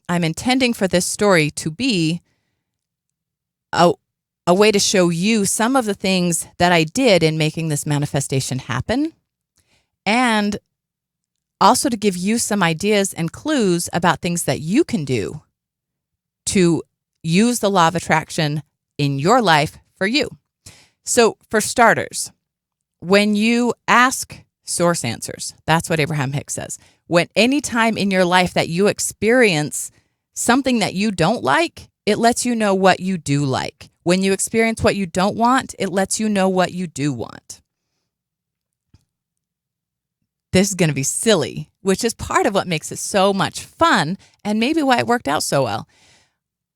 I'm intending for this story to be a way to show you some of the things that I did in making this manifestation happen, and also to give you some ideas and clues about things that you can do to use the law of attraction in your life for you. So for starters, when you ask, source answers. That's what Abraham Hicks says. When any time in your life that you experience something that you don't like, it lets you know what you do like. When you experience what you don't want, it lets you know what you do want. This is going to be silly, which is part of what makes it so much fun and maybe why it worked out so well.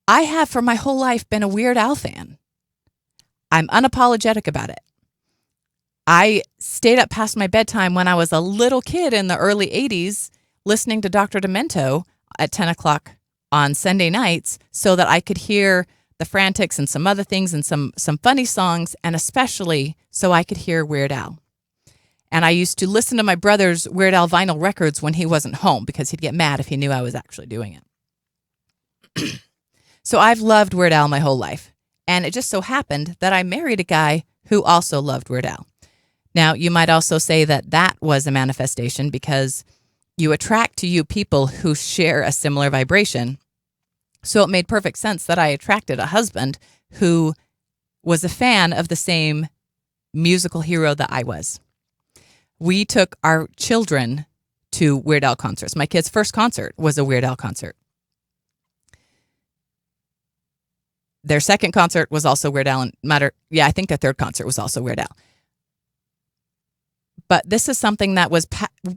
I have for my whole life been a Weird Al fan. I'm unapologetic about it. I stayed up past my bedtime when I was a little kid in the early 80s listening to Dr. Demento at 10 o'clock on Sunday nights so that I could hear the Frantics and some other things and some funny songs, and especially so I could hear Weird Al. And I used to listen to my brother's Weird Al vinyl records when he wasn't home because he'd get mad if he knew I was actually doing it. So I've loved Weird Al my whole life. And it just so happened that I married a guy who also loved Weird Al. Now, you might also say that that was a manifestation because you attract to you people who share a similar vibration. So it made perfect sense that I attracted a husband who was a fan of the same musical hero that I was. We took our children to Weird Al concerts. My kid's first concert was a Weird Al concert. Their second concert was also Weird Al. I think their third concert was also Weird Al. But this is something that was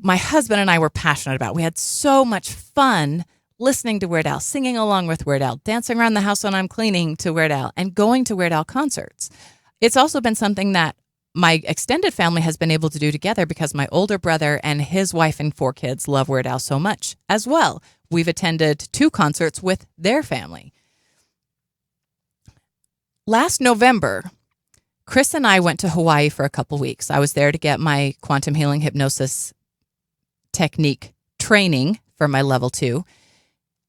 my husband and I were passionate about. We had so much fun listening to Weird Al, singing along with Weird Al, dancing around the house when I'm cleaning to Weird Al, and going to Weird Al concerts. It's also been something that my extended family has been able to do together because my older brother and his wife and 4 kids love Weird Al so much as well. We've attended 2 concerts with their family. Last November, Chris and I went to Hawaii for a couple weeks. I was there to get my quantum healing hypnosis technique training for my level 2.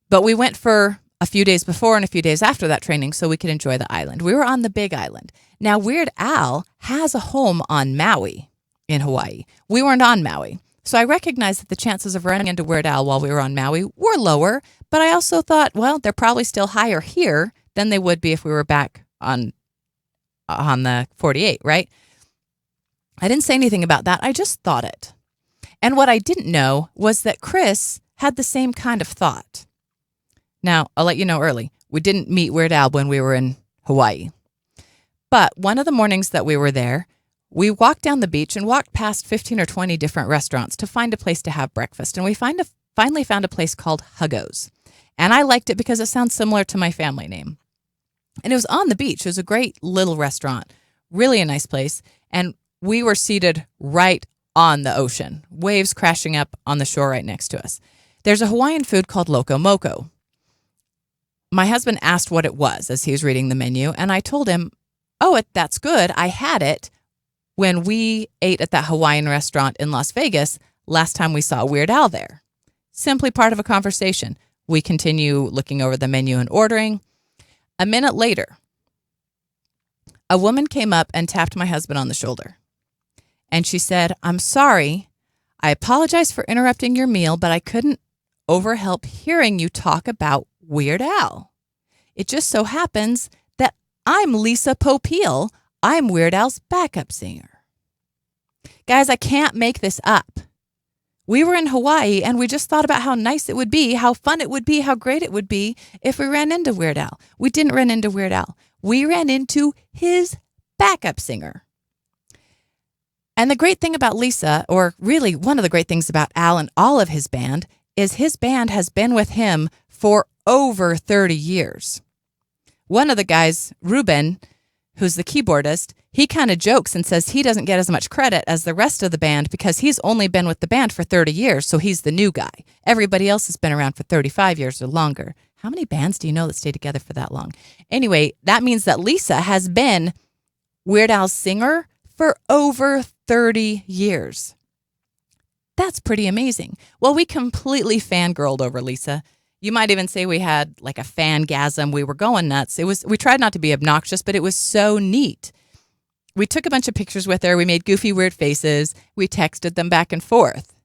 But we went for a few days before and a few days after that training so we could enjoy the island. We were on the Big Island. Now, Weird Al has a home on Maui in Hawaii. We weren't on Maui. So I recognized that the chances of running into Weird Al while we were on Maui were lower, but I also thought, well, they're probably still higher here than they would be if we were back on the 48, right? I didn't say anything about that. I just thought it. And what I didn't know was that Chris had the same kind of thought. Now, I'll let you know early. We didn't meet Weird Al when we were in Hawaii. But one of the mornings that we were there, we walked down the beach and walked past 15 or 20 different restaurants to find a place to have breakfast. And we finally found a place called Huggo's. And I liked it because it sounds similar to my family name. And it was on the beach. It was a great little restaurant, really a nice place. And we were seated right on the ocean, waves crashing up on the shore right next to us. There's a Hawaiian food called loco moco. My husband asked what it was as he was reading the menu, and I told him, that's good. I had it when we ate at that Hawaiian restaurant in Las Vegas last time we saw Weird Al there. Simply part of a conversation. We continue looking over the menu and ordering. A minute later, a woman came up and tapped my husband on the shoulder. And she said, "I'm sorry. I apologize for interrupting your meal, but I couldn't overhelp hearing you talk about Weird Al. It just so happens that I'm Lisa Popeil. I'm Weird Al's backup singer." Guys, I can't make this up. We were in Hawaii and we just thought about how nice it would be, how fun it would be, how great it would be if we ran into Weird Al. We didn't run into Weird Al. We ran into his backup singer. And the great thing about Lisa, or really one of the great things about Al and all of his band, is his band has been with him for over 30 years. One of the guys, Ruben, who's the keyboardist, he kind of jokes and says he doesn't get as much credit as the rest of the band because he's only been with the band for 30 years, so he's the new guy. Everybody else has been around for 35 years or longer. How many bands do you know that stay together for that long? Anyway, that means that Lisa has been Weird Al's singer for over 30 years. That's pretty amazing. Well, we completely fangirled over Lisa. You might even say we had like a fangasm. We were going nuts. We tried not to be obnoxious, but it was so neat. We took a bunch of pictures with her. We made goofy, weird faces. We texted them back and forth.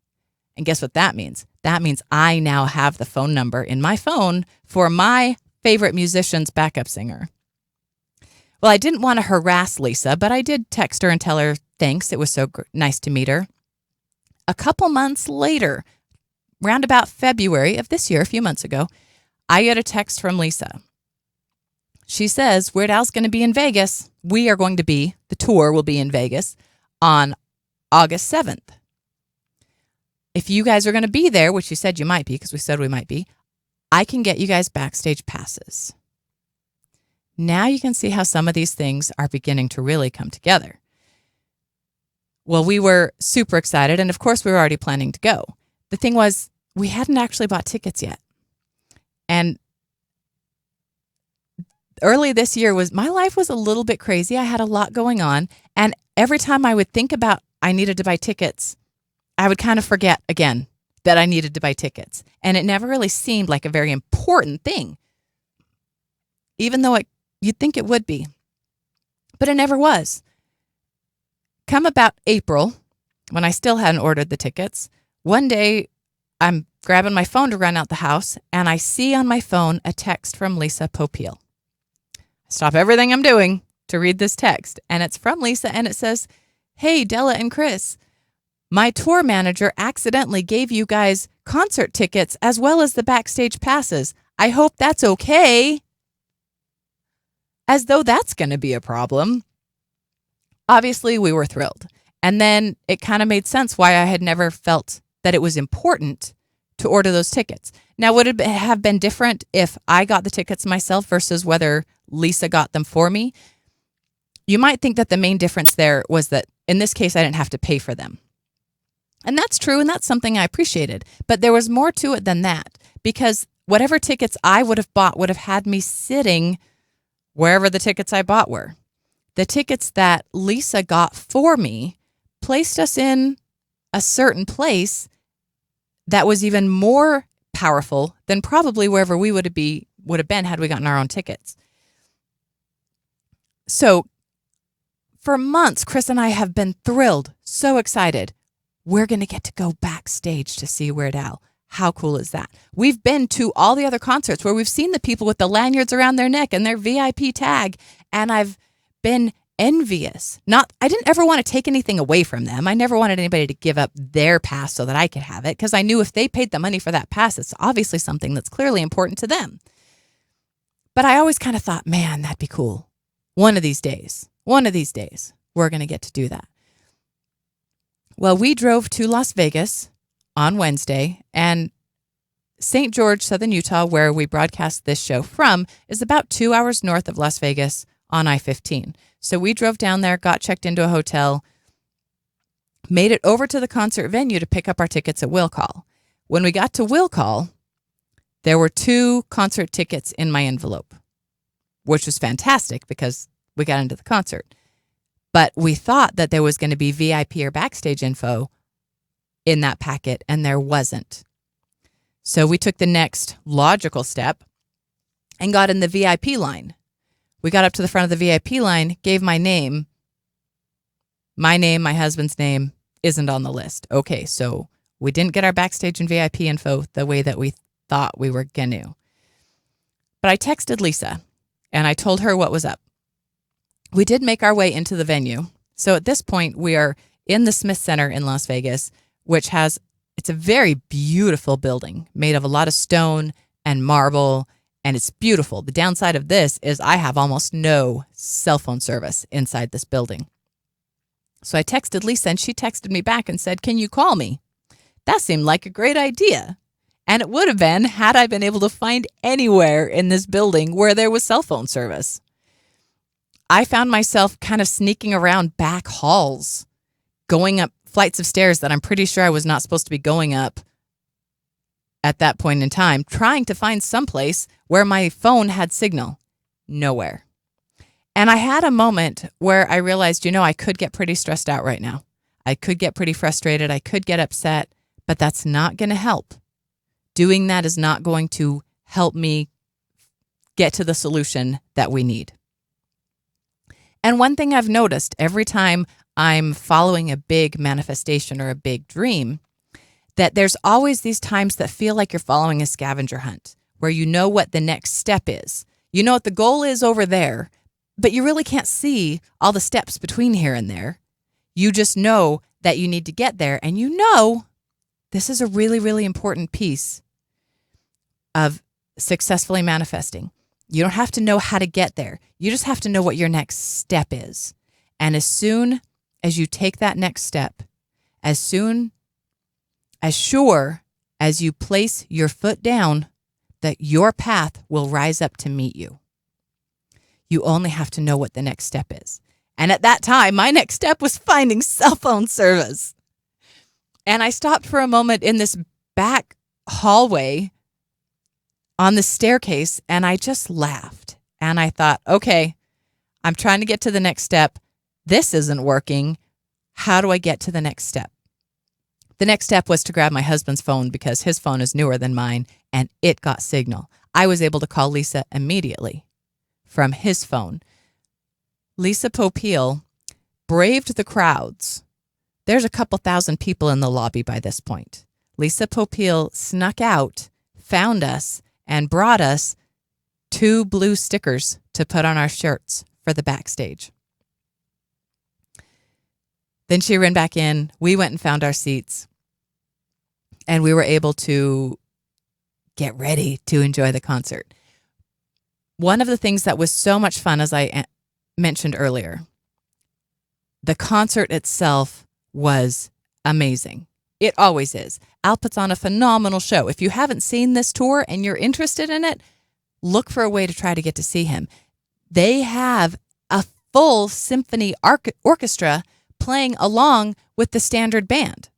And guess what that means? That means I now have the phone number in my phone for my favorite musician's backup singer. Well, I didn't want to harass Lisa, but I did text her and tell her thanks. It was so nice to meet her. A couple months later, round about February of this year, a few months ago, I get a text from Lisa. She says, Weird Al's going to be in Vegas. The tour will be in Vegas on August 7th. If you guys are going to be there, which you said you might be, because we said we might be, I can get you guys backstage passes. Now you can see how some of these things are beginning to really come together. Well, we were super excited, and of course we were already planning to go. The thing was, we hadn't actually bought tickets yet. And early this year my life was a little bit crazy. I had a lot going on, and every time I would think about I needed to buy tickets, I would kind of forget again that I needed to buy tickets. And it never really seemed like a very important thing, even though you'd think it would be. But it never was. Come about April, when I still hadn't ordered the tickets, one day I'm grabbing my phone to run out the house, and I see on my phone a text from Lisa Popiel. I stop everything I'm doing to read this text, and it's from Lisa, and it says, Hey, Della and Chris, my tour manager accidentally gave you guys concert tickets as well as the backstage passes. I hope that's okay. As though that's going to be a problem. Obviously, we were thrilled. And then it kind of made sense why I had never felt that it was important to order those tickets. Now, would it have been different if I got the tickets myself versus whether Lisa got them for me? You might think that the main difference there was that in this case, I didn't have to pay for them. And that's true, and that's something I appreciated. But there was more to it than that, because whatever tickets I would have bought would have had me sitting wherever the tickets I bought were. The tickets that Lisa got for me placed us in a certain place that was even more powerful than probably wherever we would have been had we gotten our own tickets. So for months, Chris and I have been thrilled, so excited. We're going to get to go backstage to see Weird Al. How cool is that? We've been to all the other concerts where we've seen the people with the lanyards around their neck and their VIP tag, and I've been envious. I didn't ever want to take anything away from them. I never wanted anybody to give up their pass so that I could have it, because I knew if they paid the money for that pass, it's obviously something that's clearly important to them. But I always kind of thought, man, that'd be cool. One of these days, we're going to get to do that. Well, we drove to Las Vegas on Wednesday, and St. George, Southern Utah, where we broadcast this show from, is about 2 hours north of Las Vegas on I-15. So we drove down there, got checked into a hotel, made it over to the concert venue to pick up our tickets at Will Call. When we got to Will Call, there were 2 concert tickets in my envelope, which was fantastic because we got into the concert. But we thought that there was going to be VIP or backstage info in that packet, and there wasn't. So we took the next logical step and got in the VIP line. We got up to the front of the VIP line, gave my name. My name, my husband's name isn't on the list. Okay, so we didn't get our backstage and VIP info the way that we thought we were going to. But I texted Lisa, and I told her what was up. We did make our way into the venue. So at this point, we are in the Smith Center in Las Vegas, which it's a very beautiful building made of a lot of stone and marble, and it's beautiful. The downside of this is I have almost no cell phone service inside this building. So I texted Lisa, and she texted me back and said, Can you call me? That seemed like a great idea. And it would have been had I been able to find anywhere in this building where there was cell phone service. I found myself kind of sneaking around back halls, going up flights of stairs that I'm pretty sure I was not supposed to be going up at that point in time, trying to find someplace where my phone had signal. Nowhere. And I had a moment where I realized, I could get pretty stressed out right now. I could get pretty frustrated. I could get upset, but that's not going to help, Doing that is not going to help me get to the solution that we need. And one thing I've noticed every time I'm following a big manifestation or a big dream, that there's always these times that feel like you're following a scavenger hunt, where you know what the next step is. You know what the goal is over there, but you really can't see all the steps between here and there. You just know that you need to get there, and you know this is a really, really important piece of successfully manifesting. You don't have to know how to get there. You just have to know what your next step is. And as soon as you take that next step, as sure as you place your foot down, that your path will rise up to meet you. You only have to know what the next step is. And at that time, my next step was finding cell phone service. And I stopped for a moment in this back hallway on the staircase, and I just laughed. And I thought, okay, I'm trying to get to the next step. This isn't working. How do I get to the next step? The next step was to grab my husband's phone because his phone is newer than mine, and it got signal. I was able to call Lisa immediately from his phone. Lisa Popeil braved the crowds. There's a couple thousand people in the lobby by this point. Lisa Popeil snuck out, found us, and brought us 2 blue stickers to put on our shirts for the backstage. Then she ran back in. We went and found our seats, and we were able to get ready to enjoy the concert. One of the things that was so much fun, as I mentioned earlier, the concert itself was amazing. It always is. Al puts on a phenomenal show. If you haven't seen this tour and you're interested in it, look for a way to try to get to see him. They have a full symphony orchestra playing along with the standard band.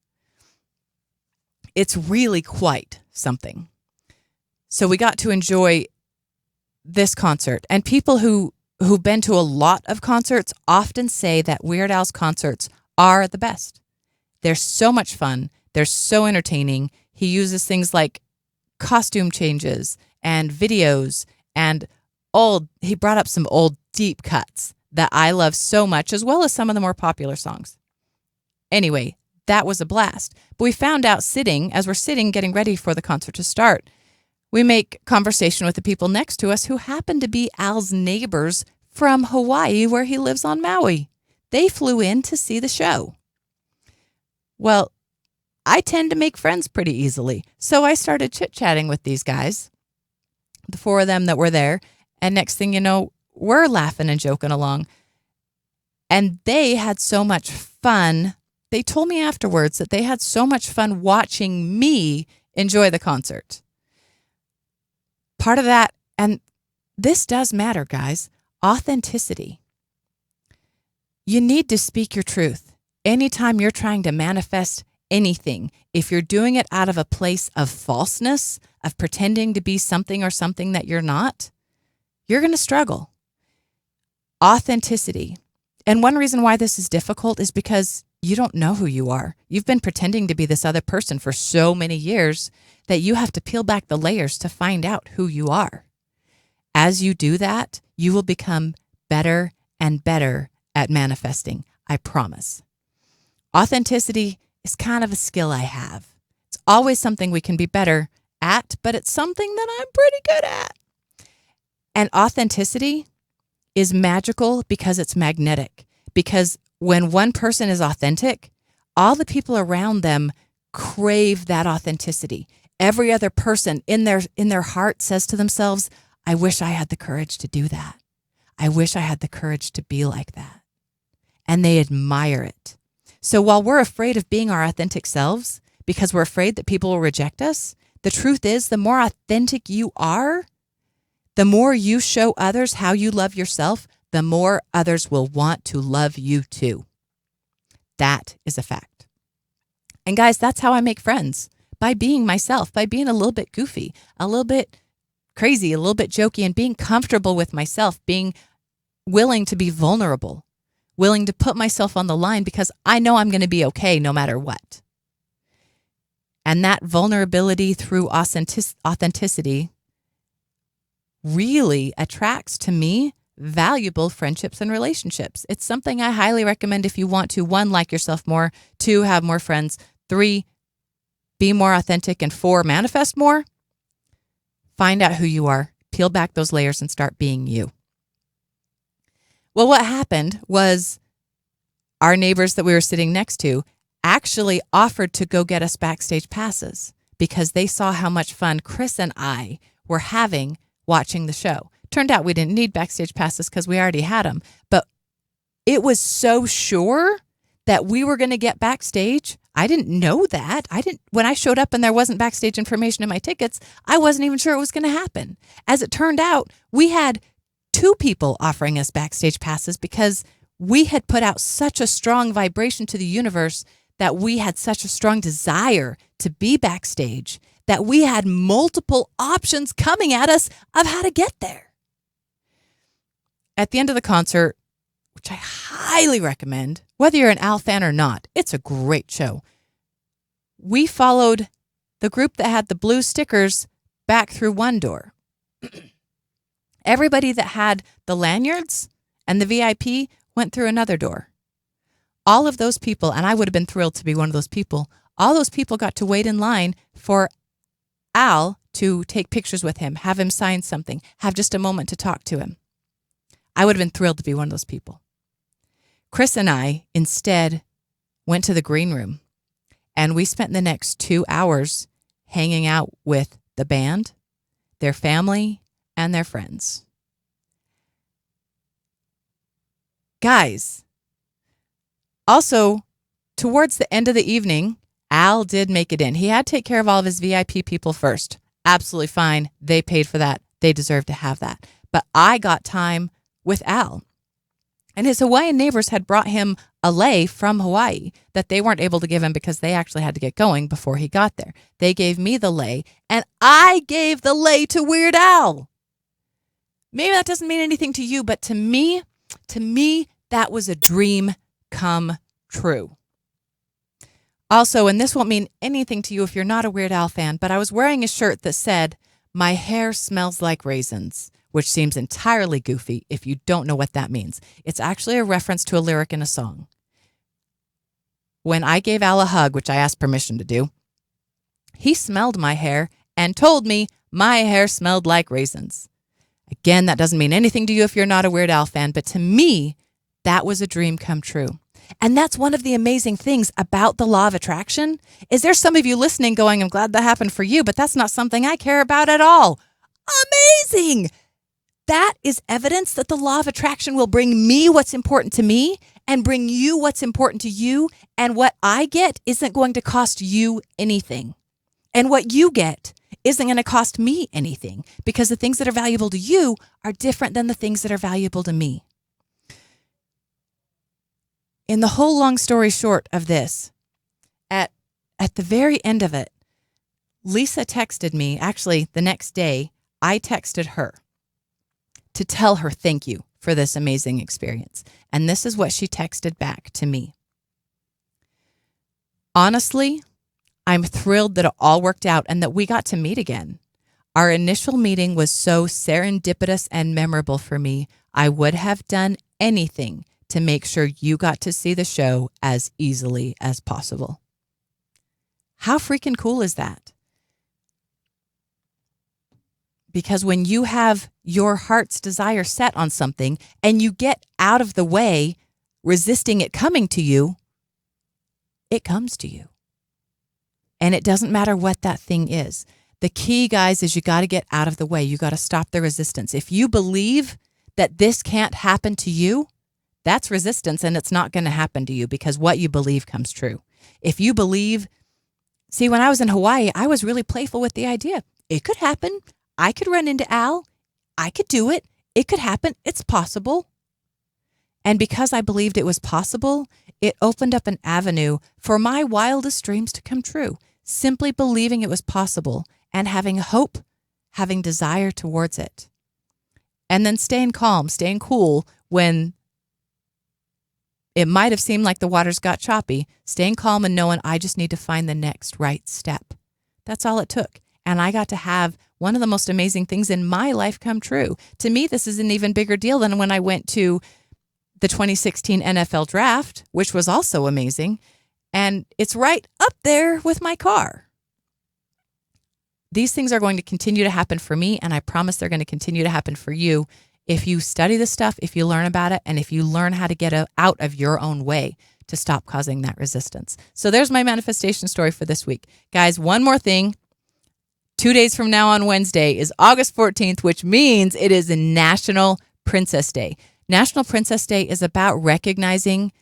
It's really quite something. So we got to enjoy this concert. And people who've been to a lot of concerts often say that Weird Al's concerts are the best. They're so much fun. They're so entertaining. He uses things like costume changes and videos, and he brought up some old deep cuts that I love so much, as well as some of the more popular songs. Anyway, that was a blast. But we found out as we're sitting getting ready for the concert to start, we make conversation with the people next to us who happen to be Al's neighbors from Hawaii, where he lives on Maui. They flew in to see the show. Well, I tend to make friends pretty easily, so I started chit-chatting with these guys, the 4 of them that were there, and next thing you know, we're laughing and joking along. And they had so much fun. They told me afterwards that they had so much fun watching me enjoy the concert. Part of that, and this does matter, guys, authenticity. You need to speak your truth. Anytime you're trying to manifest anything, if you're doing it out of a place of falseness, of pretending to be something or something that you're not, you're going to struggle. Authenticity. And one reason why this is difficult is because you don't know who you are. You've been pretending to be this other person for so many years that you have to peel back the layers to find out who you are. As you do that, you will become better and better at manifesting, I promise. Authenticity is kind of a skill I have. It's always something we can be better at, but it's something that I'm pretty good at. And authenticity is magical because it's magnetic. Because when one person is authentic, all the people around them crave that authenticity. Every other person in their heart says to themselves, I wish I had the courage to do that. I wish I had the courage to be like that. And they admire it. So while we're afraid of being our authentic selves because we're afraid that people will reject us, the truth is the more authentic you are, the more you show others how you love yourself, the more others will want to love you too. That is a fact. And guys, that's how I make friends. By being myself, by being a little bit goofy, a little bit crazy, a little bit jokey, and being comfortable with myself, being willing to be vulnerable, willing to put myself on the line because I know I'm going to be okay no matter what. And that vulnerability through authenticity really attracts to me valuable friendships and relationships. It's something I highly recommend if you want to, 1, like yourself more, 2, have more friends, 3, be more authentic, and 4, manifest more. Find out who you are, peel back those layers, and start being you. Well, what happened was our neighbors that we were sitting next to actually offered to go get us backstage passes because they saw how much fun Chris and I were having watching the show. Turned out we didn't need backstage passes because we already had them, but it was so sure that we were going to get backstage. I didn't know that. When I showed up and there wasn't backstage information in my tickets, I wasn't even sure it was going to happen. As it turned out, we had 2 people offering us backstage passes because we had put out such a strong vibration to the universe that we had such a strong desire to be backstage that we had multiple options coming at us of how to get there. At the end of the concert, which I highly recommend, whether you're an Al fan or not, it's a great show. We followed the group that had the blue stickers back through one door. Everybody that had the lanyards and the VIP went through another door. All of those people, and I would have been thrilled to be one of those people, all those people got to wait in line for Al to take pictures with him, have him sign something, have just a moment to talk to him. I would have been thrilled to be one of those people. Chris and I instead went to the green room, and we spent the next 2 hours hanging out with the band, their family, and their friends. Guys, also, towards the end of the evening, Al did make it in. He had to take care of all of his VIP people first. Absolutely fine. They paid for that. They deserve to have that. But I got time with Al. And his Hawaiian neighbors had brought him a lei from Hawaii that they weren't able to give him because they actually had to get going before he got there. They gave me the lei, and I gave the lei to Weird Al. Maybe that doesn't mean anything to you, but to me, that was a dream come true. Also, and this won't mean anything to you if you're not a Weird Al fan, but I was wearing a shirt that said, "My hair smells like raisins," which seems entirely goofy if you don't know what that means. It's actually a reference to a lyric in a song. When I gave Al a hug, which I asked permission to do, he smelled my hair and told me my hair smelled like raisins. Again, that doesn't mean anything to you if you're not a Weird Al fan, but to me, that was a dream come true. And that's one of the amazing things about the law of attraction is there's some of you listening going, I'm glad that happened for you, but that's not something I care about at all. Amazing! That is evidence that the law of attraction will bring me what's important to me and bring you what's important to you. And what I get isn't going to cost you anything. And what you get isn't going to cost me anything because the things that are valuable to you are different than the things that are valuable to me. In the whole long story short of this, at the very end of it, Lisa texted me. Actually, the next day, I texted her to tell her thank you for this amazing experience. And this is what she texted back to me. Honestly, I'm thrilled that it all worked out and that we got to meet again. Our initial meeting was so serendipitous and memorable for me. I would have done anything to make sure you got to see the show as easily as possible. How freaking cool is that? Because when you have your heart's desire set on something and you get out of the way, resisting it coming to you, it comes to you. And it doesn't matter what that thing is. The key, guys, is you got to get out of the way. You got to stop the resistance. If you believe that this can't happen to you, that's resistance, and it's not going to happen to you because what you believe comes true. If you believe, see, when I was in Hawaii, I was really playful with the idea. It could happen. I could run into Al. I could do it. It could happen. It's possible. And because I believed it was possible, it opened up an avenue for my wildest dreams to come true. Simply believing it was possible and having hope, having desire towards it. And then staying calm, staying cool when it might have seemed like the waters got choppy, staying calm and knowing I just need to find the next right step. That's all it took. And I got to have one of the most amazing things in my life come true. To me, this is an even bigger deal than when I went to the 2016 NFL draft, which was also amazing. And it's right up there with my car. These things are going to continue to happen for me, and I promise they're going to continue to happen for you if you study this stuff, if you learn about it, and if you learn how to get out of your own way to stop causing that resistance. So there's my manifestation story for this week. Guys, one more thing. 2 days from now on Wednesday is August 14th, which means it is National Princess Day. National Princess Day is about recognizing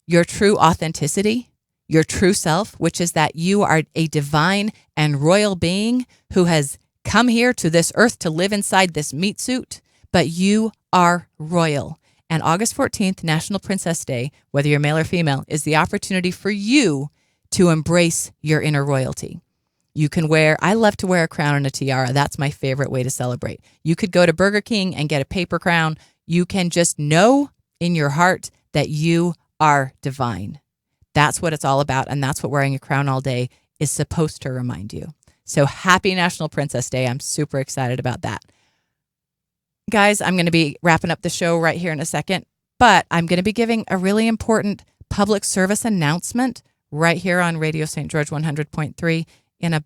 your true authenticity, your true self, which is that you are a divine and royal being who has come here to this earth to live inside this meat suit, but you are royal. And August 14th, National Princess Day, whether you're male or female, is the opportunity for you to embrace your inner royalty. You can I love to wear a crown and a tiara. That's my favorite way to celebrate. You could go to Burger King and get a paper crown. You can just know in your heart that you are divine. That's what it's all about. And that's what wearing a crown all day is supposed to remind you. So happy National Princess Day. I'm super excited about that. Guys, I'm going to be wrapping up the show right here in a second, but I'm going to be giving a really important public service announcement right here on Radio St. George 100.3 in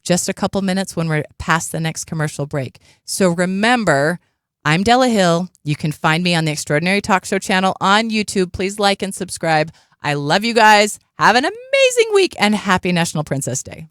just a couple minutes when we're past the next commercial break. So remember, I'm Della Hill. You can find me on the Extraordinary Talk Show channel on YouTube. Please like and subscribe. I love you guys. Have an amazing week and happy National Princess Day.